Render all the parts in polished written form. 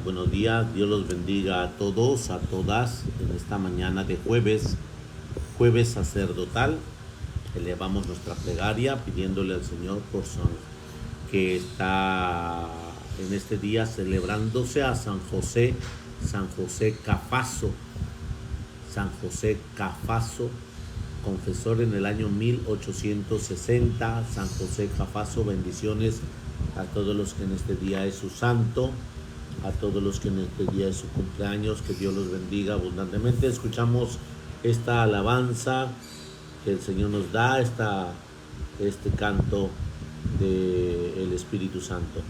buenos días. Dios los bendiga a todos, a todas en esta mañana de jueves sacerdotal. Elevamos nuestra plegaria pidiéndole al Señor por que está en este día celebrándose a San José Cafaso, confesor en el año 1860. San José Cafaso, bendiciones a todos los que en este día es su santo, a todos los que en este día es su cumpleaños, que Dios los bendiga abundantemente. Escuchamos esta alabanza que el Señor nos da, este canto del Espíritu Santo.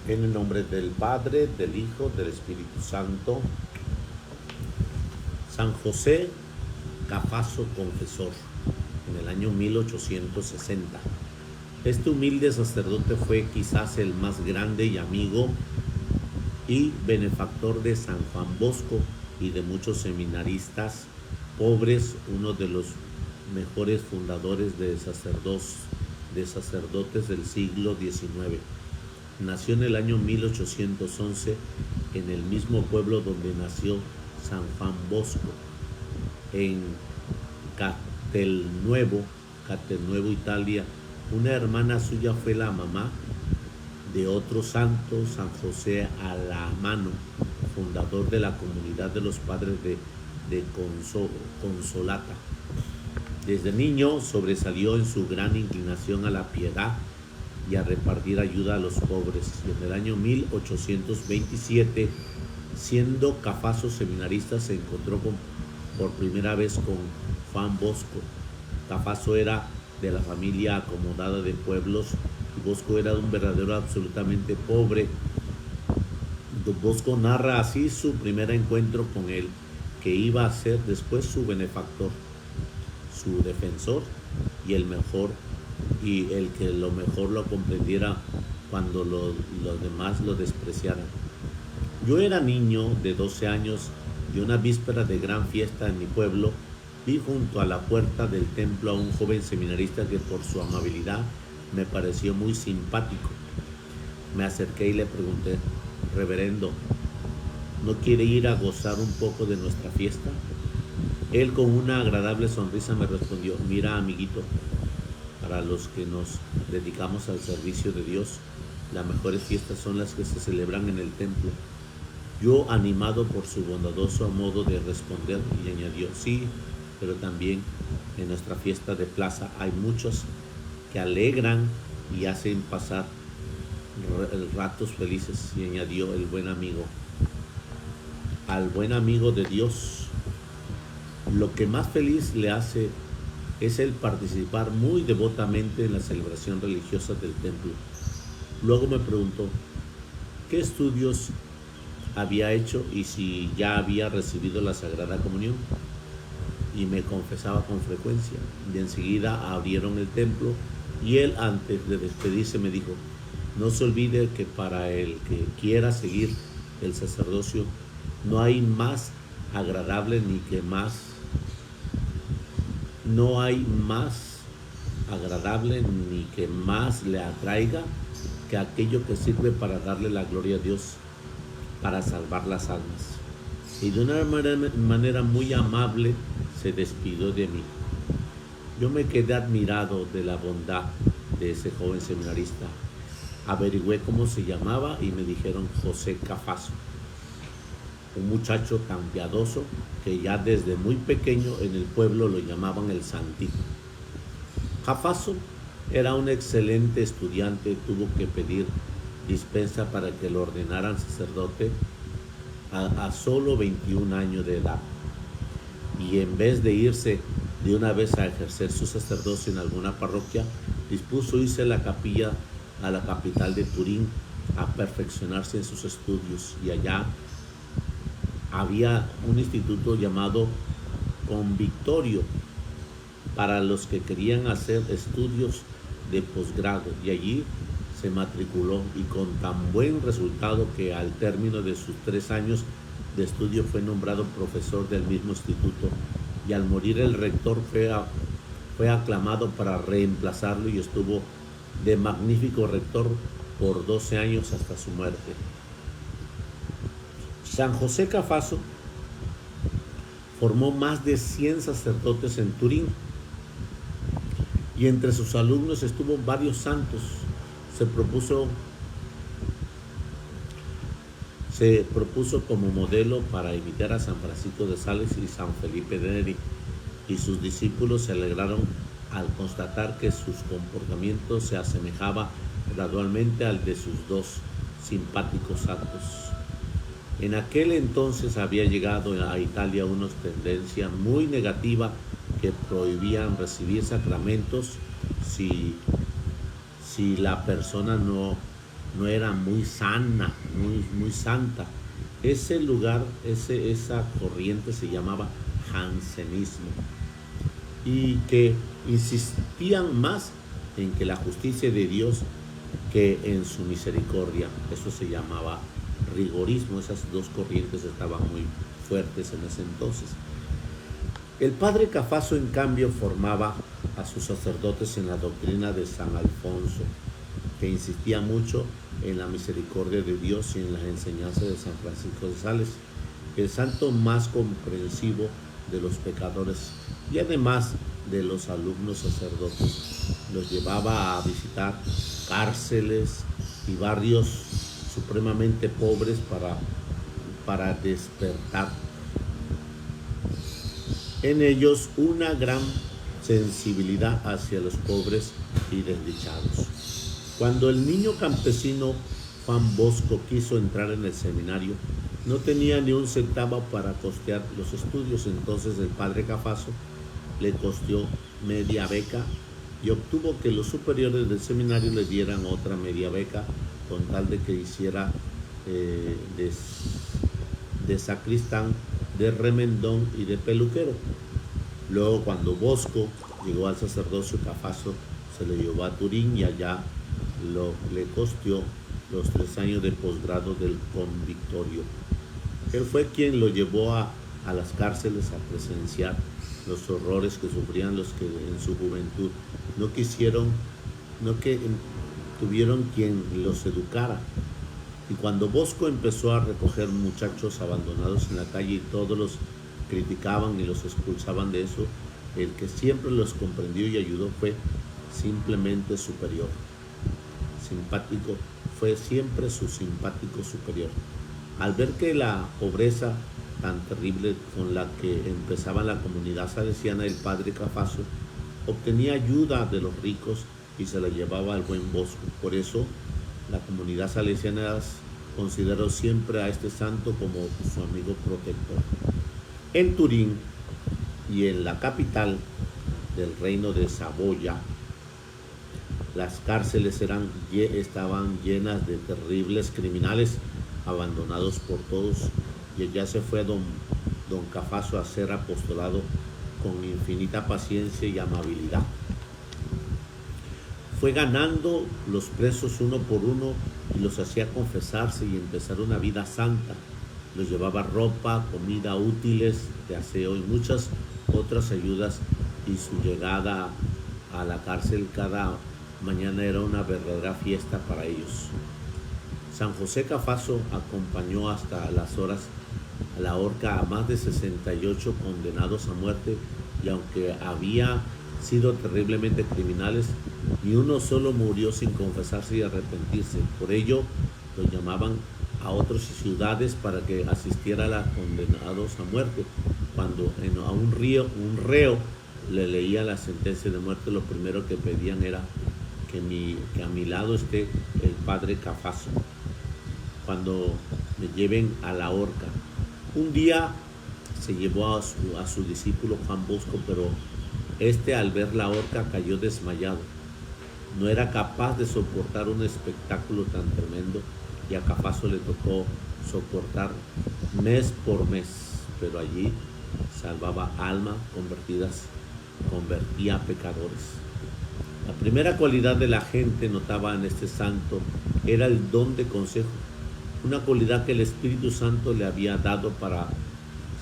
En el nombre del Padre, del Hijo, del Espíritu Santo. San José Cafaso, confesor, en el año 1860. Este humilde sacerdote fue quizás el más grande y amigo y benefactor de San Juan Bosco y de muchos seminaristas pobres, uno de los mejores fundadores de sacerdotes del siglo XIX. Nació en el año 1811 en el mismo pueblo donde nació San Juan Bosco, en Castelnuovo, Italia. Una hermana suya fue la mamá de otro santo, San José Alamano, fundador de la comunidad de los padres de Consolata. Desde niño sobresalió en su gran inclinación a la piedad y a repartir ayuda a los pobres. Y en el año 1827, siendo Cafaso seminarista, se encontró por primera vez con Juan Bosco. Cafaso era de la familia acomodada de pueblos y Bosco era un verdadero absolutamente pobre. Bosco narra así su primer encuentro con él, que iba a ser después su benefactor, su defensor y el que lo mejor lo comprendiera cuando los demás lo despreciaran. Yo era niño de 12 años y una víspera de gran fiesta en mi pueblo vi junto a la puerta del templo a un joven seminarista que por su amabilidad me pareció muy simpático. Me acerqué y le pregunté: reverendo, ¿no quiere ir a gozar un poco de nuestra fiesta? Él con una agradable sonrisa me respondió: mira, amiguito, para los que nos dedicamos al servicio de Dios, las mejores fiestas son las que se celebran en el templo. Yo, animado por su bondadoso modo de responder, y añadió: sí, pero también en nuestra fiesta de plaza hay muchos que alegran y hacen pasar ratos felices. Y añadió el buen amigo: al buen amigo de Dios, lo que más feliz le hace es el participar muy devotamente en la celebración religiosa del templo. Luego me preguntó qué estudios había hecho y si ya había recibido la Sagrada Comunión, y me confesaba con frecuencia. Y enseguida abrieron el templo y él, antes de despedirse, me dijo: no se olvide que para el que quiera seguir el sacerdocio no hay más agradable ni que más no hay más agradable ni que más le atraiga que aquello que sirve para darle la gloria a Dios, para salvar las almas. Y de una manera muy amable se despidió de mí. Yo me quedé admirado de la bondad de ese joven seminarista. Averigüé cómo se llamaba y me dijeron: José Cafaso, un muchacho tan piadoso que ya desde muy pequeño en el pueblo lo llamaban el Santito. Cafaso era un excelente estudiante. Tuvo que pedir dispensa para que lo ordenaran sacerdote a solo 21 años de edad, y en vez de irse de una vez a ejercer su sacerdocio en alguna parroquia, dispuso irse a la capital de Turín a perfeccionarse en sus estudios. Y allá había un instituto llamado Convictorio para los que querían hacer estudios de posgrado, y allí se matriculó, y con tan buen resultado que al término de sus 3 años de estudio fue nombrado profesor del mismo instituto, y al morir el rector fue aclamado para reemplazarlo, y estuvo de magnífico rector por 12 años hasta su muerte. San José Cafaso formó más de 100 sacerdotes en Turín, y entre sus alumnos estuvo varios santos. Se propuso como modelo para imitar a San Francisco de Sales y San Felipe Neri, y sus discípulos se alegraron al constatar que sus comportamientos se asemejaba gradualmente al de sus dos simpáticos santos. En aquel entonces había llegado a Italia una tendencia muy negativa que prohibían recibir sacramentos si la persona no era muy sana, muy santa. Ese lugar, esa corriente se llamaba jansenismo, y que insistían más en que la justicia de Dios que en su misericordia. Eso se llamaba rigorismo. Esas dos corrientes estaban muy fuertes en ese entonces. El padre Cafaso, en cambio, formaba a sus sacerdotes en la doctrina de San Alfonso, que insistía mucho en la misericordia de Dios y en las enseñanzas de San Francisco de Sales, el santo más comprensivo de los pecadores y además de los alumnos sacerdotes. Los llevaba a visitar cárceles y barrios supremamente pobres para despertar en ellos una gran sensibilidad hacia los pobres y desdichados. Cuando el niño campesino Juan Bosco quiso entrar en el seminario, no tenía ni un centavo para costear los estudios. Entonces el padre Cafaso le costeó media beca y obtuvo que los superiores del seminario le dieran otra media beca, con tal de que hiciera de sacristán, de remendón y de peluquero. Luego, cuando Bosco llegó al sacerdocio, Cafaso se lo llevó a Turín, y allá le costeó los 3 años de posgrado del convictorio. Él fue quien lo llevó a las cárceles a presenciar los horrores que sufrían los que en su juventud no tuvieron quien los educara. Y cuando Bosco empezó a recoger muchachos abandonados en la calle y todos los criticaban y los expulsaban de eso, el que siempre los comprendió y ayudó fue simplemente superior. Simpático, fue siempre su simpático superior. Al ver que la pobreza tan terrible con la que empezaba la comunidad salesiana, el padre Cafaso obtenía ayuda de los ricos y se la llevaba al buen Bosco. Por eso la comunidad salesiana consideró siempre a este santo como su amigo protector. En Turín y en la capital del reino de Saboya, las cárceles estaban llenas de terribles criminales abandonados por todos, y allá se fue don Cafaso a hacer apostolado con infinita paciencia y amabilidad. Fue ganando los presos uno por uno y los hacía confesarse y empezar una vida santa. Los llevaba ropa, comida, útiles de aseo y muchas otras ayudas, y su llegada a la cárcel cada mañana era una verdadera fiesta para ellos. San José Cafaso acompañó hasta las horas a la horca a más de 68 condenados a muerte, y aunque había sido terriblemente criminales, ni uno solo murió sin confesarse y arrepentirse. Por ello lo llamaban a otras ciudades para que asistiera a los condenados a muerte. Cuando a un reo le leía la sentencia de muerte, lo primero que pedían era que a mi lado esté el padre Cafaso cuando me lleven a la horca. Un día se llevó a su discípulo Juan Bosco, pero este, al ver la horca, cayó desmayado. No era capaz de soportar un espectáculo tan tremendo, y a Cafaso le tocó soportar mes por mes, pero allí salvaba almas convertía a pecadores. La primera cualidad de la gente notaba en este santo era el don de consejo, una cualidad que el Espíritu Santo le había dado para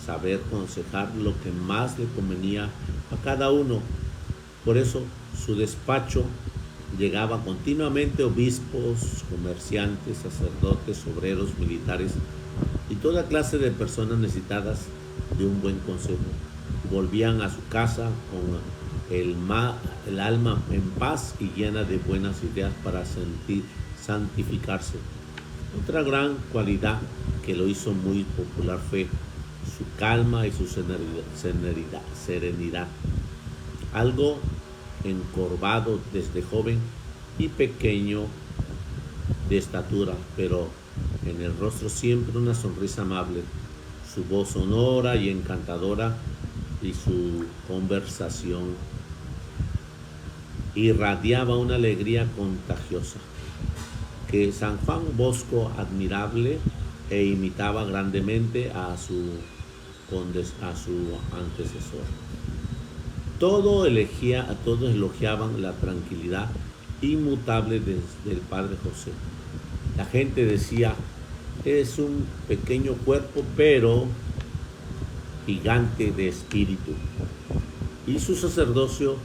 saber aconsejar lo que más le convenía a cada uno. Por eso su despacho llegaba continuamente obispos, comerciantes, sacerdotes, obreros, militares y toda clase de personas necesitadas de un buen consejo. Volvían a su casa con el alma en paz y llena de buenas ideas para santificarse. Otra gran cualidad que lo hizo muy popular fue su calma y su serenidad. Algo encorvado desde joven y pequeño de estatura, pero en el rostro siempre una sonrisa amable, su voz sonora y encantadora y su conversación irradiaba una alegría contagiosa que San Juan Bosco admirable e imitaba grandemente a su antecesor. Todos elogiaban la tranquilidad inmutable del Padre José. La gente decía: es un pequeño cuerpo, pero gigante de espíritu. Y su sacerdocio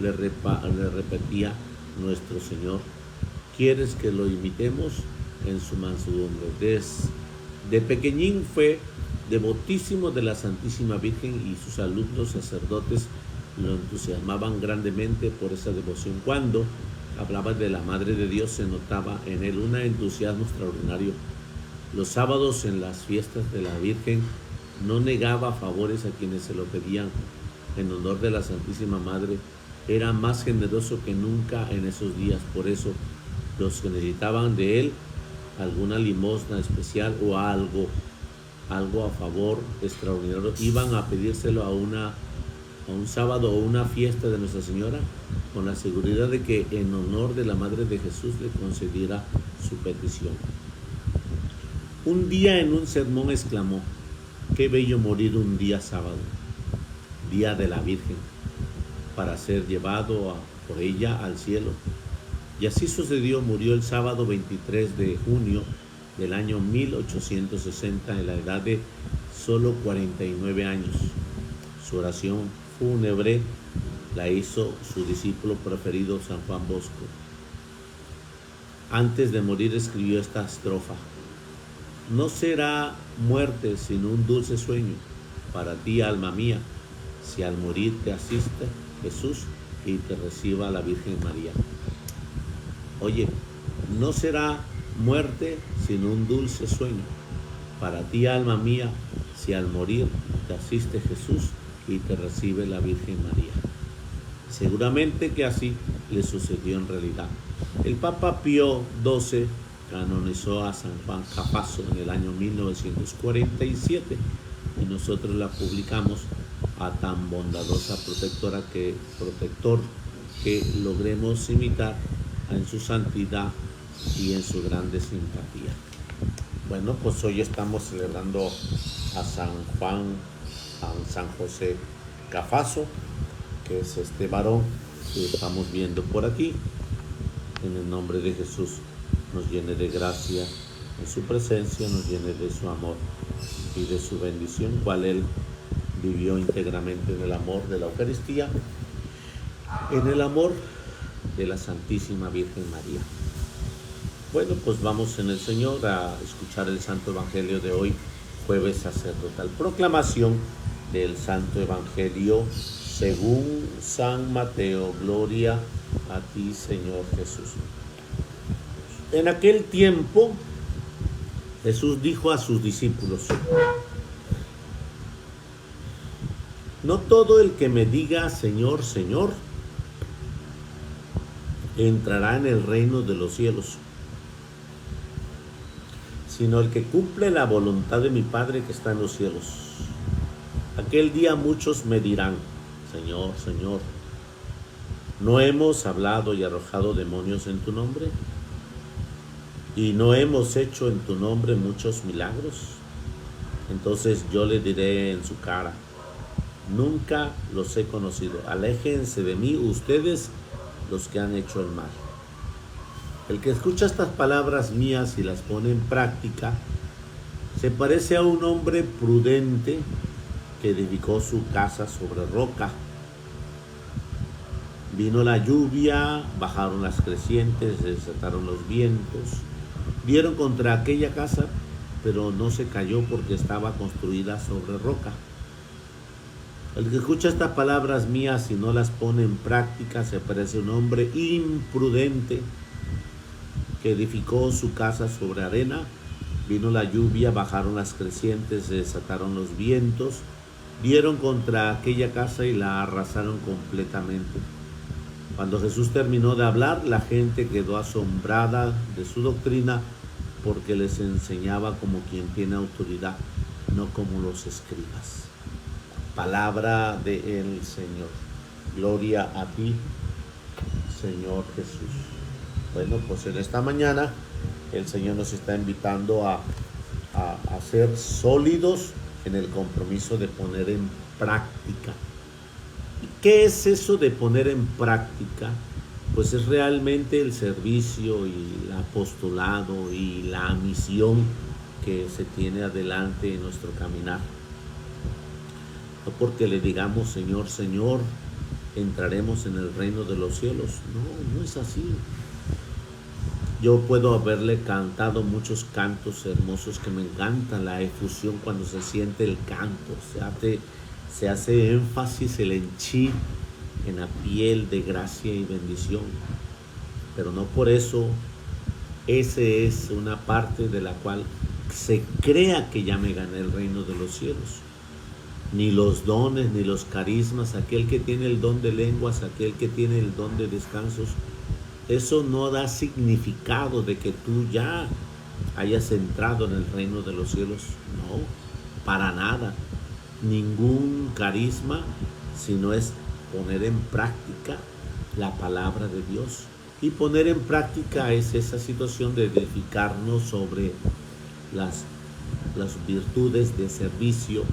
le repetía: nuestro Señor, ¿quieres que lo imitemos en su mansedumbre? De pequeñín fue devotísimo de la Santísima Virgen, y sus alumnos sacerdotes lo entusiasmaban grandemente por esa devoción. Cuando hablaba de la Madre de Dios, se notaba en él un entusiasmo extraordinario. Los sábados, en las fiestas de la Virgen, no negaba favores a quienes se lo pedían en honor de la Santísima Madre. Era más generoso que nunca en esos días. Por eso los que necesitaban de él alguna limosna especial o algo a favor extraordinario, iban a pedírselo a un sábado o una fiesta de Nuestra Señora, con la seguridad de que en honor de la Madre de Jesús le concediera su petición. Un día en un sermón exclamó: qué bello morir un día sábado, día de la Virgen, para ser llevado por ella al cielo. Y así sucedió. Murió el sábado 23 de junio del año 1860 en la edad de solo 49 años. Su oración fúnebre la hizo su discípulo preferido, San Juan Bosco. Antes de morir escribió esta estrofa: no será muerte sino un dulce sueño para ti, alma mía, si al morir te asiste Jesús y te reciba la Virgen María. Oye, no será muerte sino un dulce sueño para ti, alma mía, si al morir te asiste Jesús y te recibe la Virgen María. Seguramente que así le sucedió en realidad. El Papa Pío XII canonizó a San Juan Cafaso en el año 1947 y nosotros la publicamos a tan bondadosa protector que logremos imitar en su santidad y en su grande simpatía. Bueno, pues hoy estamos celebrando a San José Cafaso, que es este varón que estamos viendo por aquí. En el nombre de Jesús nos llene de gracia en su presencia, nos llene de su amor y de su bendición, cual él vivió íntegramente en el amor de la Eucaristía, en el amor de la Santísima Virgen María. Bueno, pues vamos en el Señor a escuchar el Santo Evangelio de hoy, jueves sacerdotal. Proclamación del Santo Evangelio según San Mateo. Gloria a ti, Señor Jesús. En aquel tiempo, Jesús dijo a sus discípulos: no todo el que me diga Señor, Señor, entrará en el reino de los cielos, sino el que cumple la voluntad de mi Padre que está en los cielos. Aquel día muchos me dirán: Señor, Señor, ¿no hemos hablado y arrojado demonios en tu nombre? ¿Y no hemos hecho en tu nombre muchos milagros? Entonces yo le diré en su cara: nunca los he conocido. Aléjense de mí ustedes, los que han hecho el mal. El que escucha estas palabras mías y las pone en práctica se parece a un hombre prudente que edificó su casa sobre roca. Vino la lluvia, bajaron las crecientes, se desataron los vientos, dieron contra aquella casa, pero no se cayó porque estaba construida sobre roca. El que escucha estas palabras mías y no las pone en práctica se parece a un hombre imprudente que edificó su casa sobre arena. Vino la lluvia, bajaron las crecientes, se desataron los vientos, dieron contra aquella casa y la arrasaron completamente. Cuando Jesús terminó de hablar, la gente quedó asombrada de su doctrina, porque les enseñaba como quien tiene autoridad, no como los escribas. Palabra del Señor. Gloria a ti, Señor Jesús. Bueno, pues en esta mañana el Señor nos está invitando a ser sólidos en el compromiso de poner en práctica. ¿Qué es eso de poner en práctica? Pues es realmente el servicio y el apostolado y la misión que se tiene adelante en nuestro caminar. No porque le digamos Señor, Señor, entraremos en el reino de los cielos. No, no es así. Yo puedo haberle cantado muchos cantos hermosos que me encantan, la efusión cuando se siente el canto, se hace énfasis el henchir en la piel de gracia y bendición, pero no por eso ese es una parte de la cual se crea que ya me gané el reino de los cielos. Ni los dones, ni los carismas, aquel que tiene el don de lenguas, aquel que tiene el don de descansos, eso no da significado de que tú ya hayas entrado en el reino de los cielos. No, para nada. Ningún carisma, sino es poner en práctica la palabra de Dios. Y poner en práctica es esa situación de edificarnos sobre las virtudes de servicio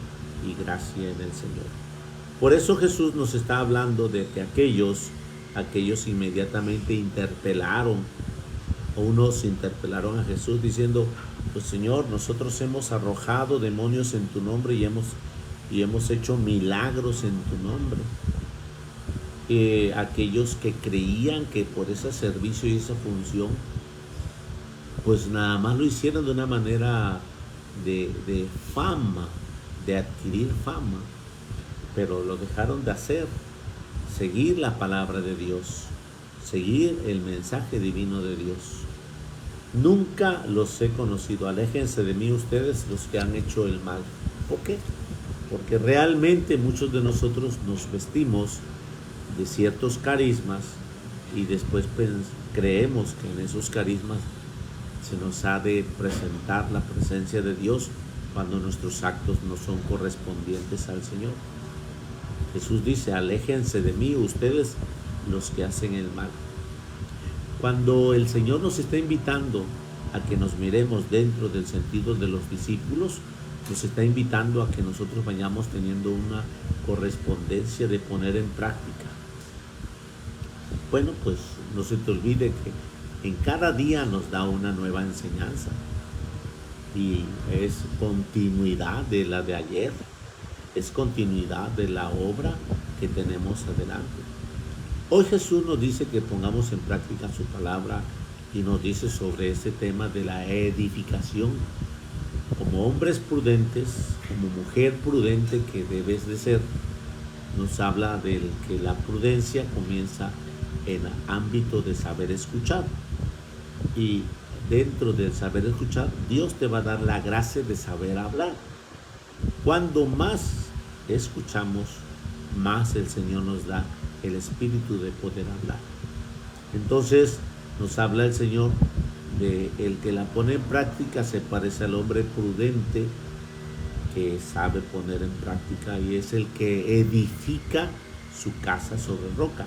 y gracia en el Señor. Por eso Jesús nos está hablando de que aquellos inmediatamente interpelaron, o unos interpelaron a Jesús diciendo: pues Señor, nosotros hemos arrojado demonios en tu nombre y hemos hecho milagros en tu nombre. Aquellos que creían que por ese servicio y esa función pues nada más lo hicieron de una manera de fama, de adquirir fama, pero lo dejaron de hacer, seguir la palabra de Dios, seguir el mensaje divino de Dios. Nunca los he conocido. Aléjense de mí ustedes los que han hecho el mal. ¿Por qué? Porque realmente muchos de nosotros nos vestimos de ciertos carismas y después creemos que en esos carismas se nos ha de presentar la presencia de Dios cuando nuestros actos no son correspondientes al Señor. Jesús dice, aléjense de mí ustedes los que hacen el mal. Cuando el Señor nos está invitando a que nos miremos dentro del sentido de los discípulos, nos está invitando a que nosotros vayamos teniendo una correspondencia de poner en práctica. Bueno, pues no se te olvide que en cada día nos da una nueva enseñanza y es continuidad de la de ayer, es continuidad de la obra que tenemos adelante. Hoy Jesús nos dice que pongamos en práctica su palabra y nos dice sobre ese tema de la edificación. Como hombres prudentes, como mujer prudente que debes de ser, nos habla de que la prudencia comienza en el ámbito de saber escuchar. Y dentro del saber escuchar, Dios te va a dar la gracia de saber hablar. Cuando más escuchamos, más el Señor nos da el espíritu de poder hablar. Entonces nos habla el Señor de el que la pone en práctica se parece al hombre prudente que sabe poner en práctica y es el que edifica su casa sobre roca.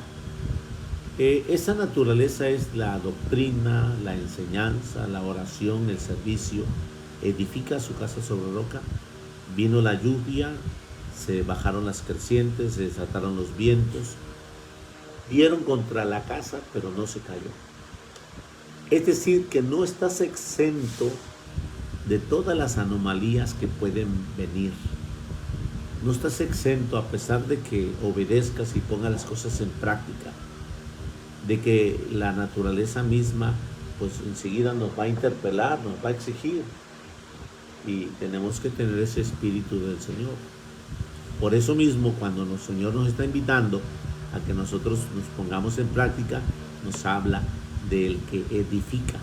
Esa naturaleza es la doctrina, la enseñanza, la oración, el servicio. Edifica su casa sobre roca. Vino la lluvia, se bajaron las crecientes, se desataron los vientos, dieron contra la casa, pero no se cayó. Es decir, que no estás exento de todas las anomalías que pueden venir. No estás exento a pesar de que obedezcas y pongas las cosas en práctica, de que la naturaleza misma pues enseguida nos va a interpelar, nos va a exigir y tenemos que tener ese espíritu del Señor. Por eso mismo cuando el Señor nos está invitando a que nosotros nos pongamos en práctica, nos habla del que edifica.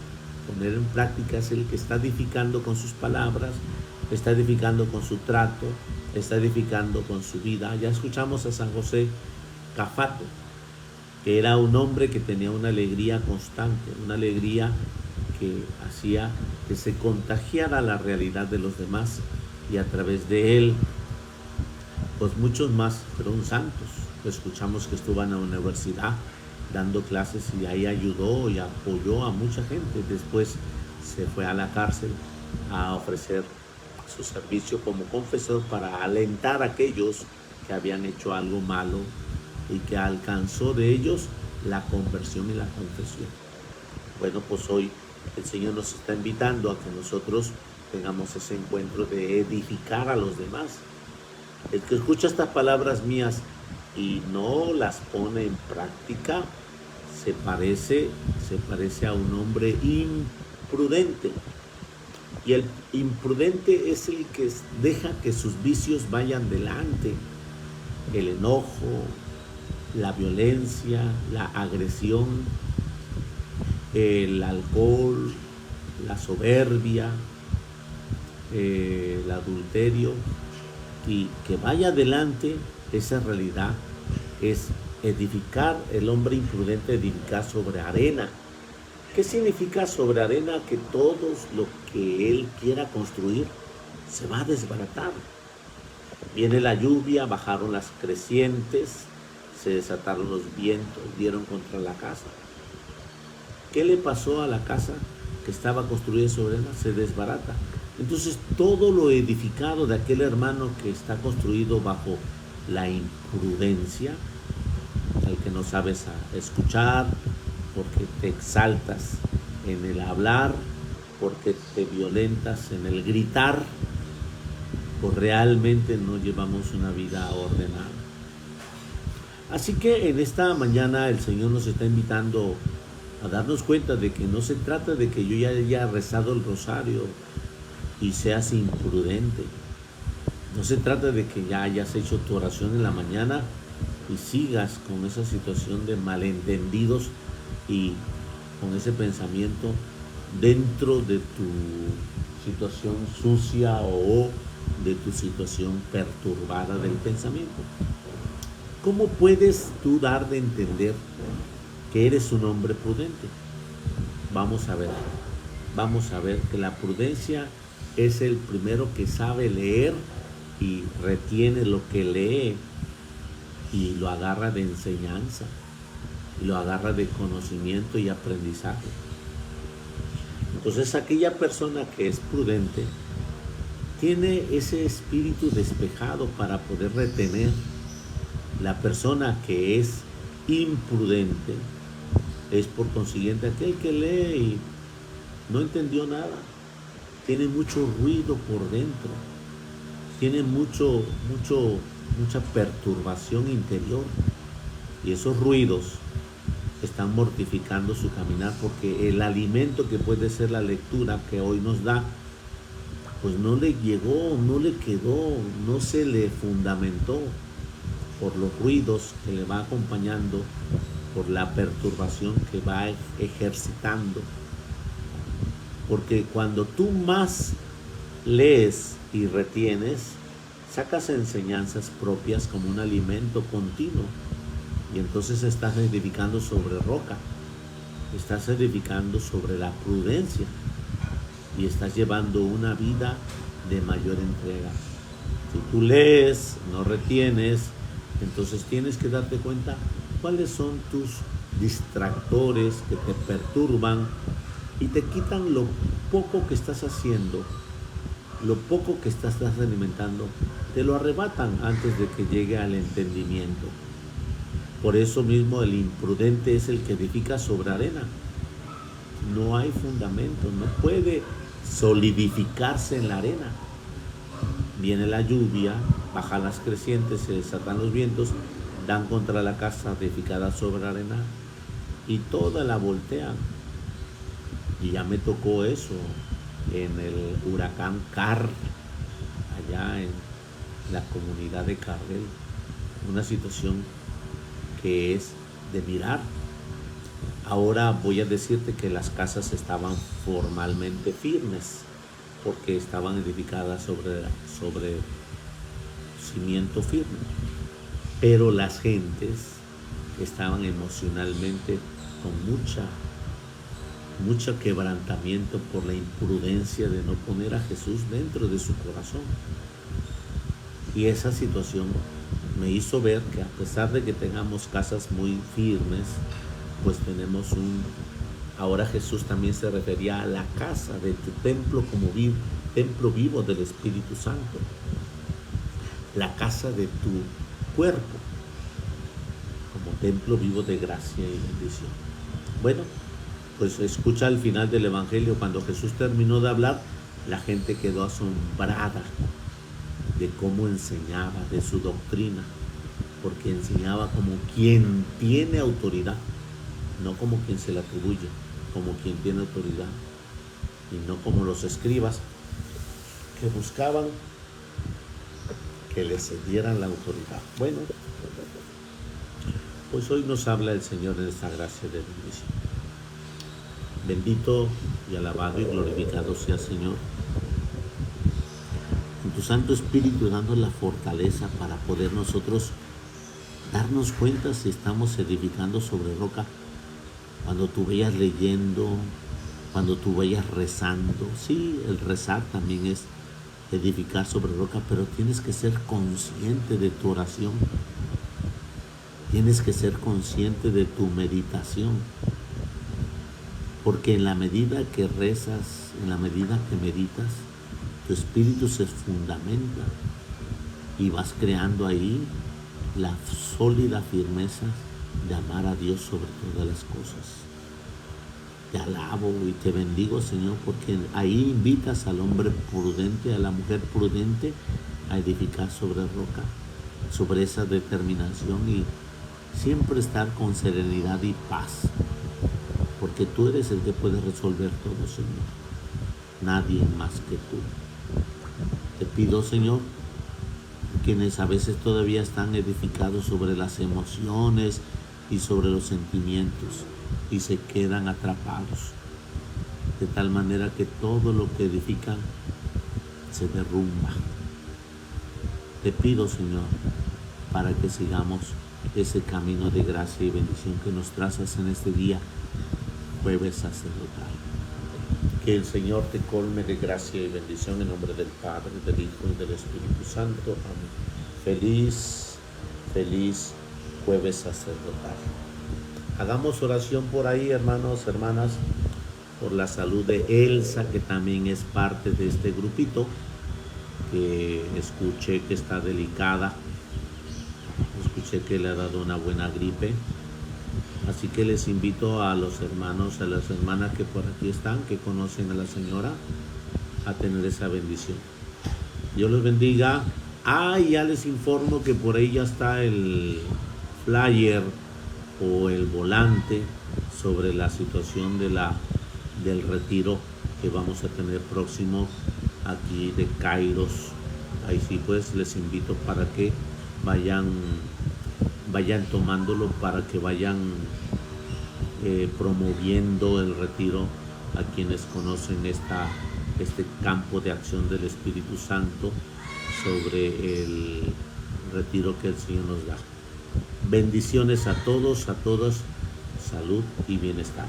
Poner en práctica es el que está edificando con sus palabras, está edificando con su trato, está edificando con su vida. Ya escuchamos a San José Cafato, que era un hombre que tenía una alegría constante, una alegría que hacía que se contagiara la realidad de los demás y a través de él, pues muchos más fueron santos. Escuchamos que estuvo en la universidad dando clases y ahí ayudó y apoyó a mucha gente. Después se fue a la cárcel a ofrecer su servicio como confesor para alentar a aquellos que habían hecho algo malo y que alcanzó de ellos la conversión y la confesión. Bueno, pues hoy el Señor nos está invitando a que nosotros tengamos ese encuentro de edificar a los demás. El que escucha estas palabras mías y no las pone en práctica, se parece a un hombre imprudente. Y el imprudente es el que deja que sus vicios vayan delante. El enojo, la violencia, la agresión, el alcohol, la soberbia, el adulterio, y que vaya adelante esa realidad es edificar. El hombre imprudente edificar sobre arena. ¿Qué significa sobre arena? Que todo lo que él quiera construir se va a desbaratar. Viene la lluvia, bajaron las crecientes, se desataron los vientos, dieron contra la casa. ¿Qué le pasó a la casa que estaba construida sobre arena? Se desbarata. Entonces todo lo edificado de aquel hermano que está construido bajo la imprudencia, el que no sabes escuchar, porque te exaltas en el hablar, porque te violentas en el gritar, pues realmente no llevamos una vida ordenada. Así que en esta mañana el Señor nos está invitando a darnos cuenta de que no se trata de que yo ya haya rezado el rosario y seas imprudente. No se trata de que ya hayas hecho tu oración en la mañana y sigas con esa situación de malentendidos y con ese pensamiento dentro de tu situación sucia o de tu situación perturbada del pensamiento. ¿Cómo puedes tú dar de entender que eres un hombre prudente? Vamos a ver que la prudencia es el primero que sabe leer y retiene lo que lee y lo agarra de enseñanza, y lo agarra de conocimiento y aprendizaje. Entonces aquella persona que es prudente tiene ese espíritu despejado para poder retener. La persona que es imprudente es por consiguiente aquel que lee y no entendió nada, tiene mucho ruido por dentro, tiene mucha perturbación interior, y esos ruidos están mortificando su caminar, porque el alimento que puede ser la lectura que hoy nos da, pues no le llegó, no le quedó, no se le fundamentó por los ruidos que le va acompañando, por la perturbación que va ejercitando. Porque cuando tú más lees y retienes, sacas enseñanzas propias como un alimento continuo, y entonces estás edificando sobre roca, estás edificando sobre la prudencia y estás llevando una vida de mayor entrega. Si tú lees, no retienes, entonces tienes que darte cuenta cuáles son tus distractores que te perturban y te quitan lo poco que estás haciendo, lo poco que estás alimentando, te lo arrebatan antes de que llegue al entendimiento. Por eso mismo el imprudente es el que edifica sobre arena. No hay fundamento, no puede solidificarse en la arena. Viene la lluvia, bajan las crecientes, se desatan los vientos, dan contra la casa edificada sobre arena y toda la voltean. Y ya me tocó eso en el huracán Car, allá en la comunidad de Carrel. Una situación que es de mirar. Ahora voy a decirte que las casas estaban formalmente firmes porque estaban edificadas sobre cimiento firme, pero las gentes estaban emocionalmente con mucho quebrantamiento por la imprudencia de no poner a Jesús dentro de su corazón. Y esa situación me hizo ver que a pesar de que tengamos casas muy firmes, pues tenemos ahora Jesús también se refería a la casa de tu templo como templo vivo del Espíritu Santo, la casa de tu cuerpo como templo vivo de gracia y bendición. Bueno, pues escucha al final del Evangelio, cuando Jesús terminó de hablar, la gente quedó asombrada de cómo enseñaba, de su doctrina, porque enseñaba como quien tiene autoridad, no como quien se le atribuye, como quien tiene autoridad, y no como los escribas que buscaban que les cedieran la autoridad. Bueno, pues hoy nos habla el Señor en esta gracia de bendición. Bendito y alabado y glorificado sea, Señor, en tu Santo Espíritu, dando la fortaleza para poder nosotros darnos cuenta si estamos edificando sobre roca. Cuando tú vayas leyendo, cuando tú vayas rezando, sí, el rezar también es edificar sobre roca, pero tienes que ser consciente de tu oración, tienes que ser consciente de tu meditación, porque en la medida que rezas, en la medida que meditas, tu espíritu se fundamenta y vas creando ahí la sólida firmeza de amar a Dios sobre todas las cosas. Te alabo y te bendigo, Señor, porque ahí invitas al hombre prudente, a la mujer prudente, a edificar sobre roca, sobre esa determinación, y siempre estar con serenidad y paz, porque tú eres el que puede resolver todo, Señor. Nadie más que tú. Te pido, Señor, quienes a veces todavía están edificados sobre las emociones y sobre los sentimientos y se quedan atrapados, de tal manera que todo lo que edifican se derrumba. Te pido, Señor, para que sigamos ese camino de gracia y bendición que nos trazas en este día, jueves sacerdotal. Que el Señor te colme de gracia y bendición en nombre del Padre, del Hijo y del Espíritu Santo. Amén. Feliz, feliz jueves sacerdotal. Hagamos oración por ahí, hermanos, hermanas, por la salud de Elsa, que también es parte de este grupito, que escuché que está delicada. Escuché que le ha dado una buena gripe. Así que les invito a los hermanos, a las hermanas que por aquí están, que conocen a la señora, a tener esa bendición. Dios los bendiga. Ya les informo que por ahí ya está el flyer o el volante sobre la situación del retiro que vamos a tener próximo aquí de Kairos. Ahí sí, pues les invito para que vayan tomándolo, para que vayan promoviendo el retiro a quienes conocen este campo de acción del Espíritu Santo sobre el retiro que el Señor nos da. Bendiciones a todos, a todas, salud y bienestar.